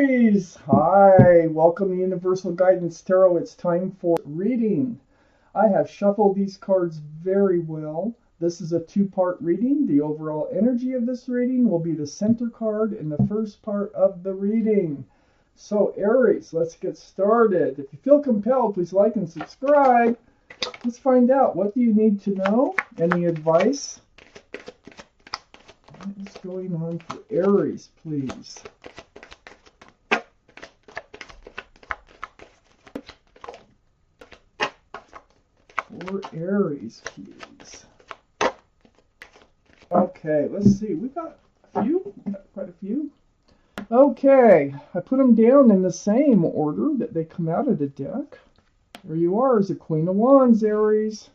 Aries, hi, welcome to Universal Guidance Tarot. It's time for reading. I have shuffled these cards very well. This is a two-part reading. The overall energy of this reading will be the center card in the first part of the reading. So Aries, let's get started. If you feel compelled, please like and subscribe. Let's find out, what do you need to know? Any advice? What is going on for Aries, please? For Aries, please. Okay, let's see. We got a few. We got quite a few. Okay, I put them down in the same order that they come out of the deck. There you are, is the Queen of Wands, Aries.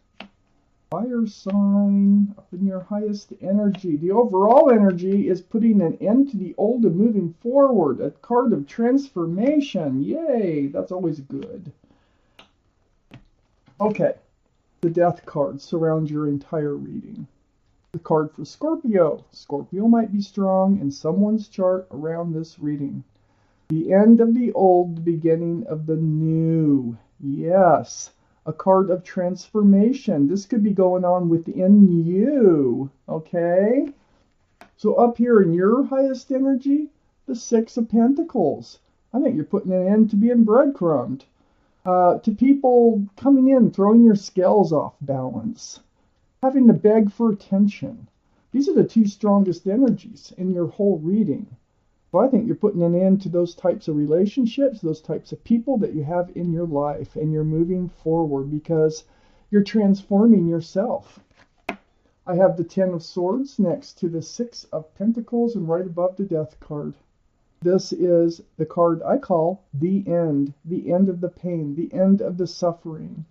Fire sign, up in your highest energy. The overall energy is putting an end to the old and moving forward. A card of transformation. Yay, that's always good. Okay, the Death card surrounds your entire reading. The card for Scorpio. Scorpio might be strong in someone's chart around this reading. The end of the old, the beginning of the new. Yes. A card of transformation. This could be going on within you. Okay? So up here in your highest energy, the Six of Pentacles. I think you're putting an end to being breadcrumbed. To people coming in, throwing your scales off balance. Having to beg for attention. These are the two strongest energies in your whole reading. So I think you're putting an end to those types of relationships, those types of people that you have in your life, and you're moving forward because you're transforming yourself. I have the Ten of Swords next to the Six of Pentacles and right above the Death card. This is the card I call the end of the pain, the end of the suffering.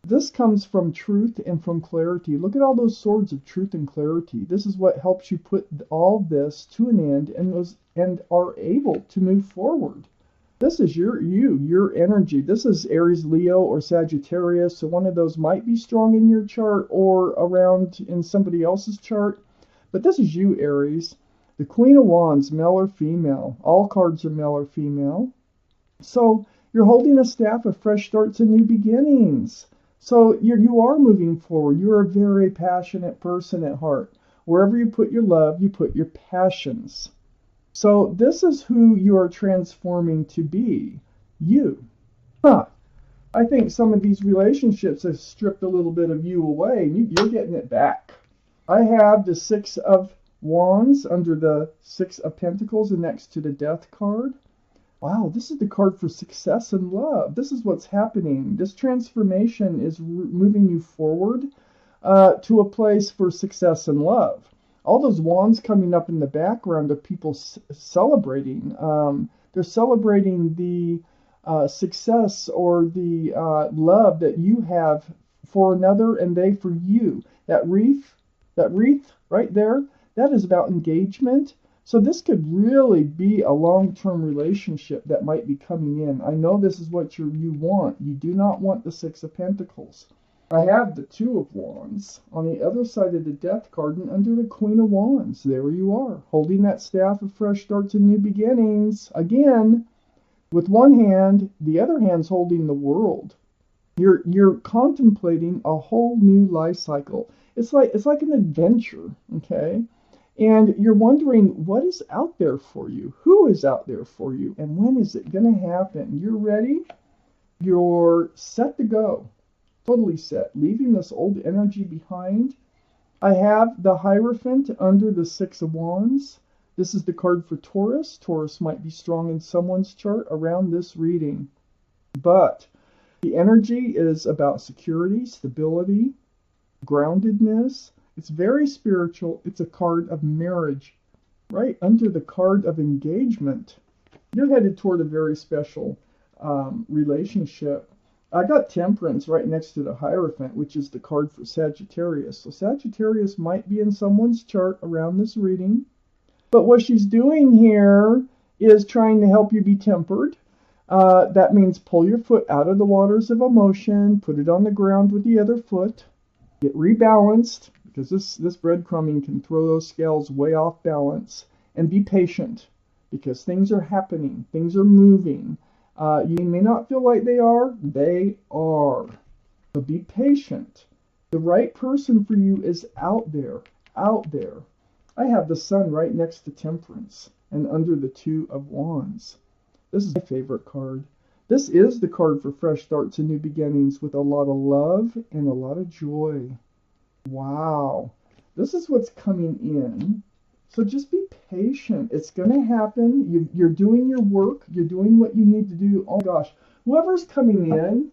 This comes from truth and from clarity. Look at all those swords of truth and clarity. This is what helps you put all this to an end and are able to move forward. This is your energy. This is Aries, Leo, or Sagittarius. So one of those might be strong in your chart or around in somebody else's chart. But this is you, Aries. The Queen of Wands, male or female. All cards are male or female. So you're holding a staff of fresh starts and new beginnings. So you are moving forward. You're a very passionate person at heart. Wherever you put your love, you put your passions. So this is who you are transforming to be. You. I think some of these relationships have stripped a little bit of you away, and you're getting it back. I have the Six of Wands under the Six of Pentacles and next to the Death card. Wow, this is the card for success and love. This is what's happening. This transformation is moving you forward to a place for success and love. All those wands coming up in the background of people celebrating. They're celebrating the success or the love that you have for another and they for you. That wreath right there, that is about engagement. So this could really be a long-term relationship that might be coming in. I know this is what you want. You do not want the Six of Pentacles. I have the Two of Wands on the other side of the Death card and under the Queen of Wands. There you are, holding that staff of fresh starts and new beginnings. Again, with one hand, the other hand's holding the world. You're contemplating a whole new life cycle. It's like an adventure, okay? And you're wondering what is out there for you, who is out there for you, and when is it going to happen? You're ready. You're set to go. Totally set. Leaving this old energy behind. I have the Hierophant under the Six of Wands. This is the card for Taurus. Taurus might be strong in someone's chart around this reading. But the energy is about security, stability, groundedness. It's very spiritual. It's a card of marriage. Right under the card of engagement. You're headed toward a very special relationship. I got Temperance right next to the Hierophant, which is the card for Sagittarius. So Sagittarius might be in someone's chart around this reading. But what she's doing here is trying to help you be tempered. That means pull your foot out of the waters of emotion, put it on the ground with the other foot, get rebalanced, because this breadcrumbing can throw those scales way off balance, and be patient. because things are happening, things are moving. You may not feel like they are. So be patient. The right person for you is out there, out there. I have the sun right next to Temperance and under the Two of Wands. This is my favorite card. This is the card for fresh starts and new beginnings with a lot of love and a lot of joy. Wow. This is what's coming in. So just be patient. It's going to happen. You're doing your work. You're doing what you need to do. Oh gosh. Whoever's coming in,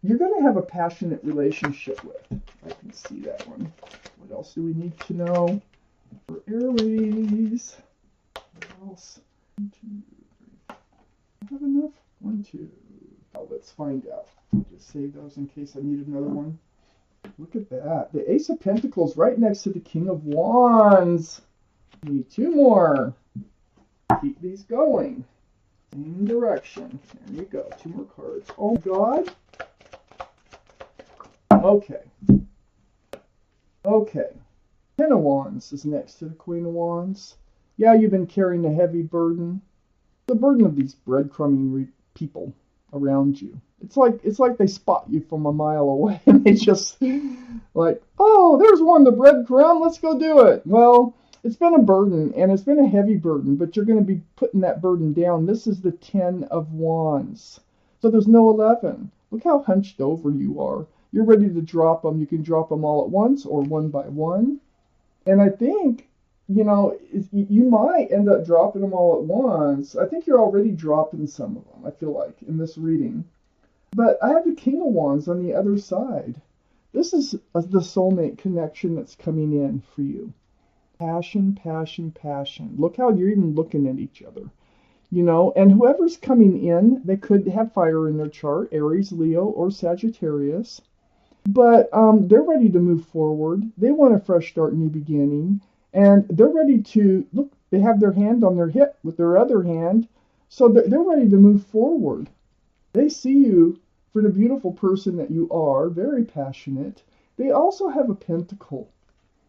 you're going to have a passionate relationship with. I can see that one. What else do we need to know for Aries? What else? 1, 2, 3. I have enough? 1, 2. Oh, let's find out. I'll just save those in case I need another one. Look at that. The Ace of Pentacles right next to the King of Wands. Need 2 more. Keep these going. Same direction. There you go. 2 more cards. Oh, God. Okay. Okay. Ten of Wands is next to the Queen of Wands. Yeah, you've been carrying a heavy burden. The burden of these breadcrumbing people around you. It's like they spot you from a mile away and they just like, oh, there's one, the breadcrumb, let's go do it. Well, it's been a burden and it's been a heavy burden, but you're going to be putting that burden down. This is the 10 of Wands. So there's no 11. Look how hunched over you are. You're ready to drop them. You can drop them all at once or one by one. And I think, you know, you might end up dropping them all at once. I think you're already dropping some of them, I feel like, in this reading. But I have the King of Wands on the other side. This is the soulmate connection that's coming in for you. Passion, passion, passion. Look how you're even looking at each other. You know, and whoever's coming in, they could have fire in their chart, Aries, Leo, or Sagittarius. But they're ready to move forward. They want a fresh start, new beginning. And they're ready to, look, they have their hand on their hip with their other hand. So they're ready to move forward. They see you for the beautiful person that you are, very passionate. They also have a pentacle.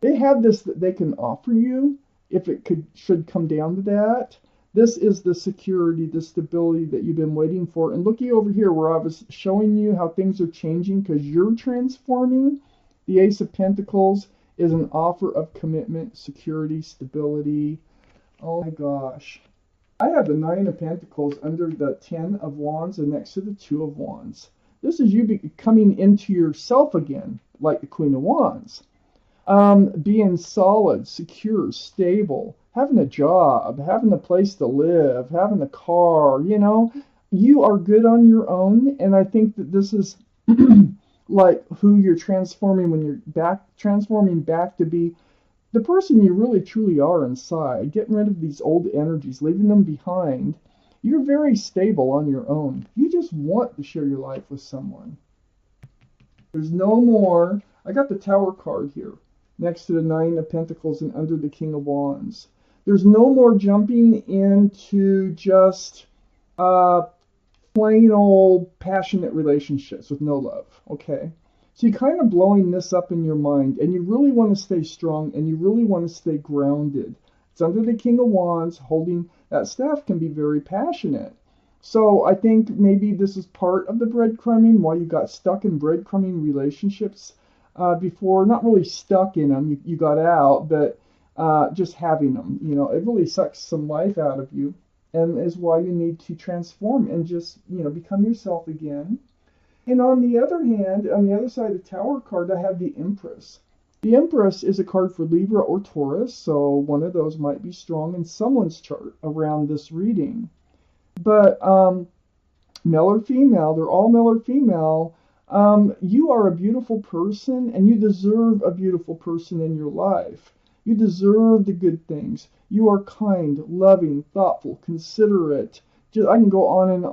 They have this that they can offer you if it should come down to that. This is the security, the stability that you've been waiting for. And looky over here where I was showing you how things are changing because you're transforming. The Ace of Pentacles is an offer of commitment, security, stability. Oh my gosh. I have the 9 of Pentacles under the 10 of Wands and next to the 2 of Wands. This is you coming into yourself again, like the Queen of Wands. Being solid, secure, stable, having a job, having a place to live, having a car, you know. You are good on your own, and I think that this is like who you're transforming when you're transforming back to be the person you really truly are inside, getting rid of these old energies, leaving them behind. You're very stable on your own. You just want to share your life with someone. There's no more. I got the Tower card here next to the 9 of Pentacles and under the King of Wands. There's no more jumping into just plain old passionate relationships with no love, okay? So you're kind of blowing this up in your mind, and you really want to stay strong, and you really want to stay grounded. It's under the King of Wands, holding that staff can be very passionate. So I think maybe this is part of the breadcrumbing, why you got stuck in breadcrumbing relationships before. Not really stuck in them, you got out, but just having them. You know, it really sucks some life out of you, and is why you need to transform and just, you know, become yourself again. And on the other hand, on the other side of the Tower card, I have the Empress. The Empress is a card for Libra or Taurus, so one of those might be strong in someone's chart around this reading. But male or female, they're all male or female. You are a beautiful person, and you deserve a beautiful person in your life. You deserve the good things. You are kind, loving, thoughtful, considerate. I can go on and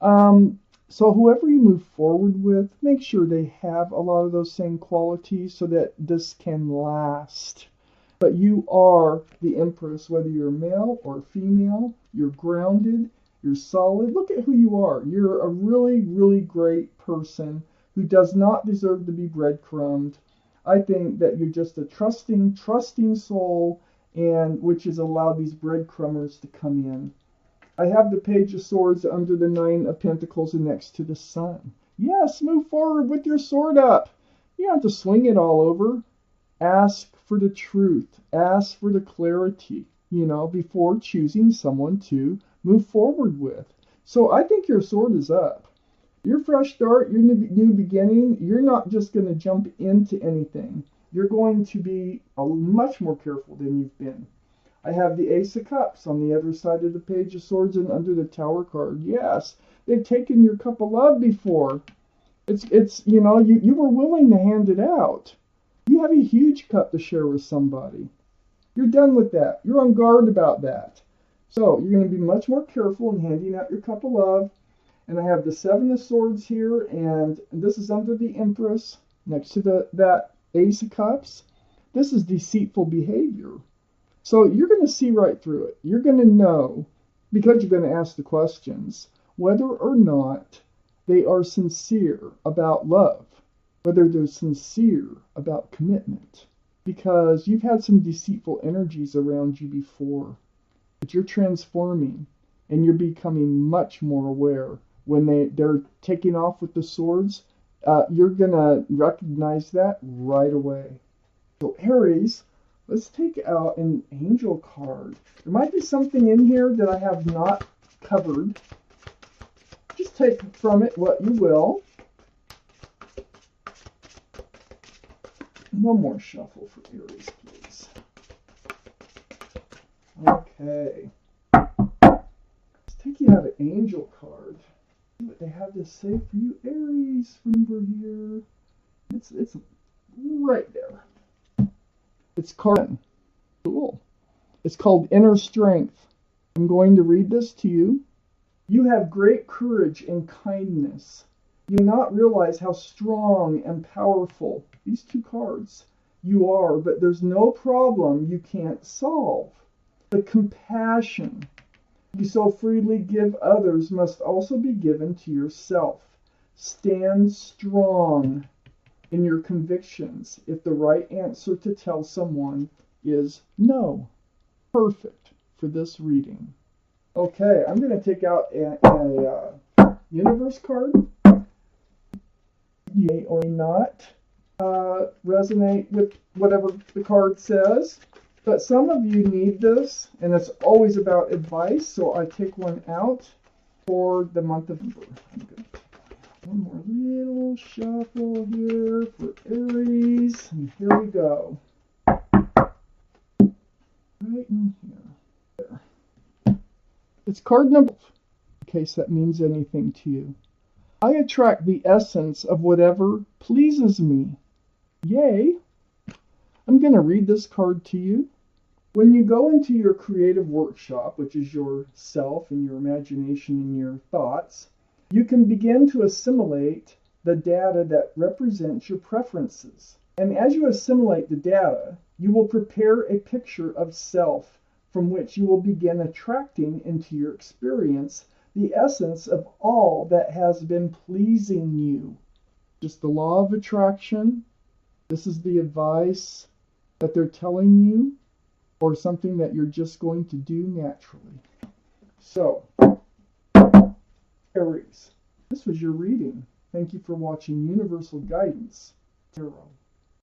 on. So whoever you move forward with, make sure they have a lot of those same qualities so that this can last. But you are the Empress, whether you're male or female. You're grounded. You're solid. Look at who you are. You're a really, really great person who does not deserve to be breadcrumbed. I think that you're just a trusting soul, and which has allowed these breadcrumbers to come in. I have the Page of Swords under the Nine of Pentacles and next to the Sun. Yes, move forward with your sword up. You don't have to swing it all over. Ask for the truth. Ask for the clarity, before choosing someone to move forward with. So I think your sword is up. Your fresh start, your new beginning, you're not just going to jump into anything. You're going to be much more careful than you've been. I have the Ace of Cups on the other side of the Page of Swords and under the Tower card. Yes, they've taken your cup of love before. You were willing to hand it out. You have a huge cup to share with somebody. You're done with that. You're on guard about that. So you're going to be much more careful in handing out your cup of love. And I have the Seven of Swords here, and this is under the Empress next to that Ace of Cups. This is deceitful behavior. So you're going to see right through it. You're going to know, because you're going to ask the questions, whether or not they are sincere about love, whether they're sincere about commitment, because you've had some deceitful energies around you before, but you're transforming and you're becoming much more aware. When they're taking off with the swords, you're going to recognize that right away. So Aries, let's take out an angel card. There might be something in here that I have not covered. Just take from it what you will. One more shuffle for Aries, please. Okay. Let's take you out an angel card. See what they have to say for you, Aries. Remember here. It's right there. It's card. Cool. It's called Inner Strength. I'm going to read this to you. You have great courage and kindness. You do not realize how strong and powerful, these two cards, you are, but there's no problem you can't solve. The compassion you so freely give others must also be given to yourself. Stand strong in your convictions if the right answer to tell someone is no. Perfect for this reading. Okay, I'm going to take out a universe card. You may or may not resonate with whatever the card says, but some of you need this, and it's always about advice, so I take one out for the month of November. I'm going to take one more little shuffle here for Aries, and here we go. Right in here. There. It's card number, in case that means anything to you. I attract the essence of whatever pleases me. Yay! I'm going to read this card to you. When you go into your creative workshop, which is your self and your imagination and your thoughts, you can begin to assimilate the data that represents your preferences. And as you assimilate the data, you will prepare a picture of self from which you will begin attracting into your experience the essence of all that has been pleasing you. Just the law of attraction. This is the advice that they're telling you, or something that you're just going to do naturally. So, Aries, this was your reading. Thank you for watching Universal Guidance Tarot.